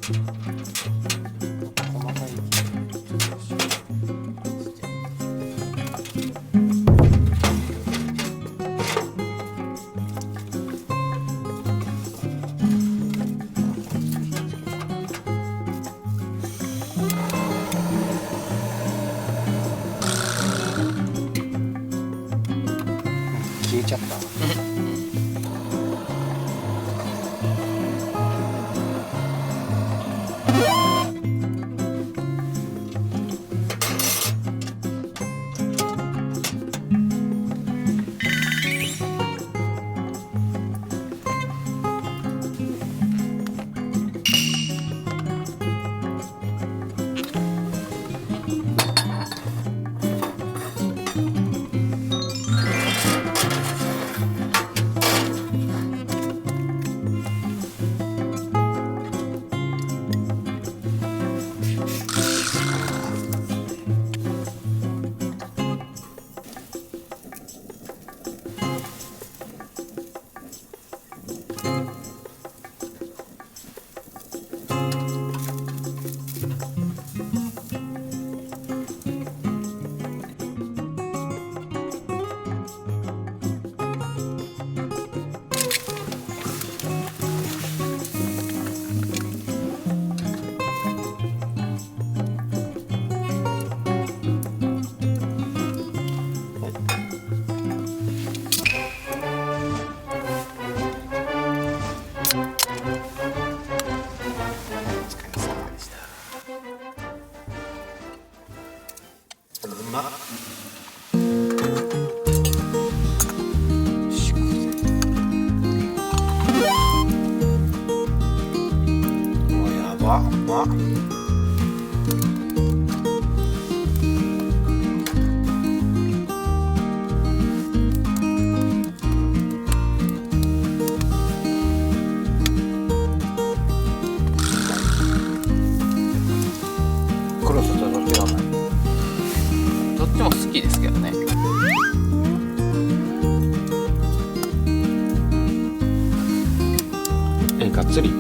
細かい消えちゃった。うまっ。クロスとどっちがうまい？どっちも好きですけどね。がっつり。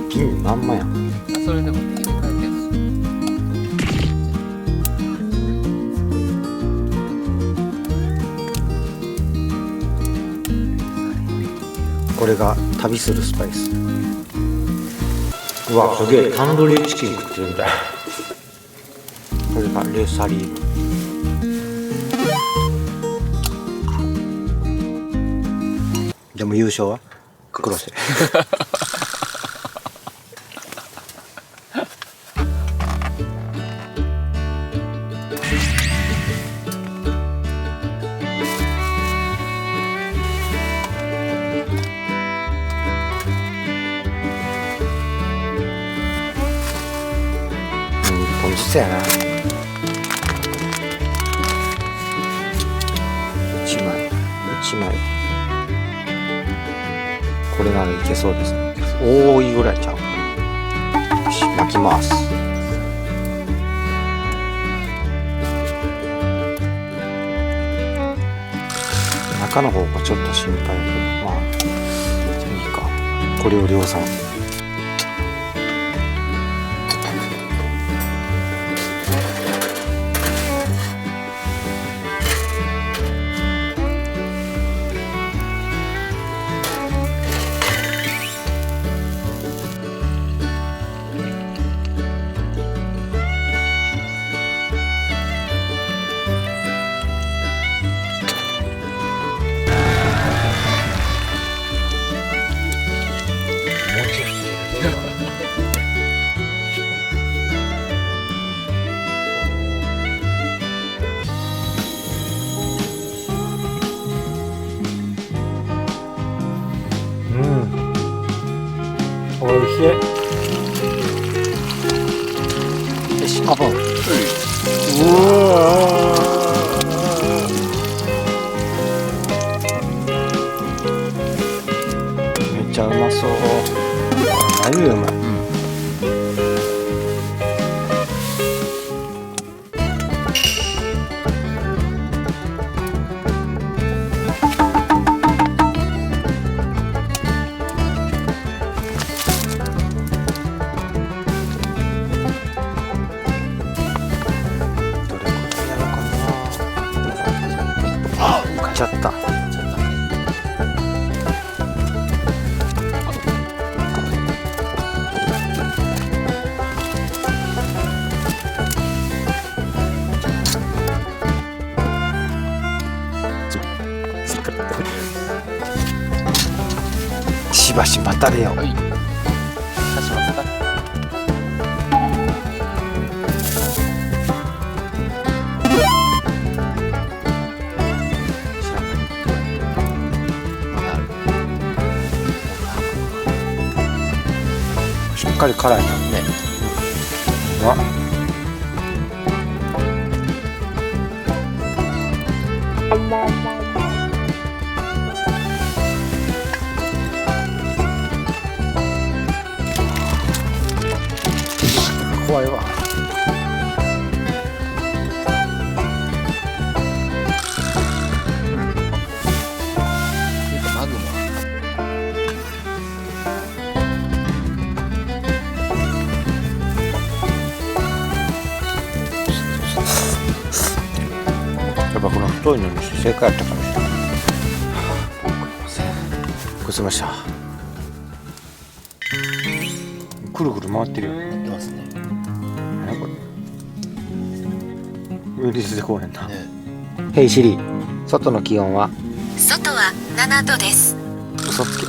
金まんまやん。それでも手に変えてるんです。これが旅するスパイス。うわ、すげえ、タンドリーチキン食ってるみたい。これがレサリーム。でも優勝は黒瀬。楽しそうやな。1枚1枚これならいけそうですね。多いぐらいちゃう。よし、巻きます。中の方がちょっと心配だけど、まあじゃあいいか。これを量産。おいしい。よし、オープン。うわー、めっちゃうまそう。何うまい。ばし待たれよ。はい。刺しますか。まだある。しっかり辛いな。ね。うわ。怖いわ。なんかマグマ。やっぱこの太いのにして正解やったかもしれない。こすました。くるくる回ってるよ。やってますね。何これ。上に出てこうへんな。ね。ヘイシリ、外の気温は？外は7度です。嘘つけ。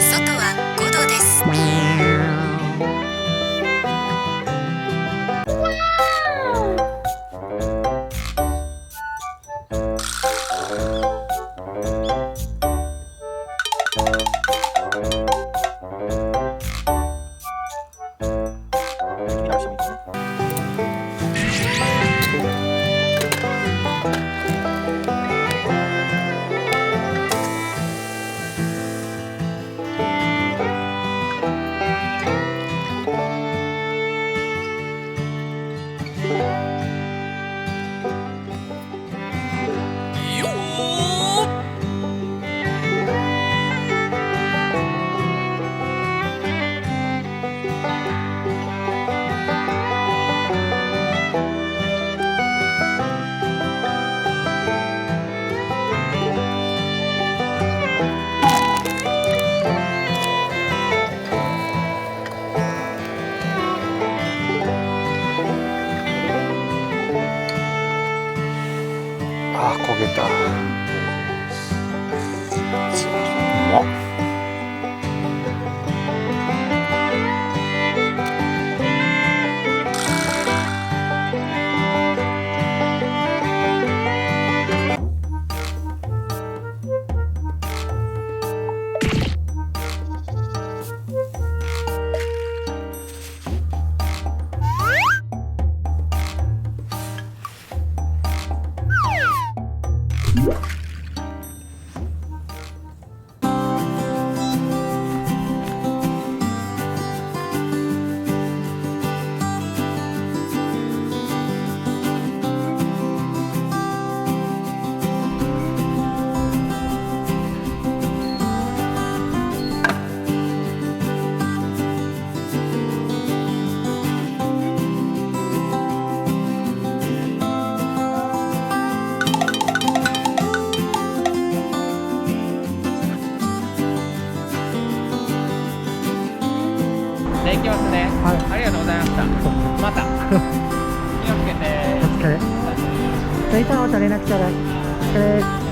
外は5度です。あー、焦げた。うまっ。きますね。はいありがとうございました。また。気をつけて。お疲れ。じゃあ、いたらまた連絡ちょうだい。お疲れ。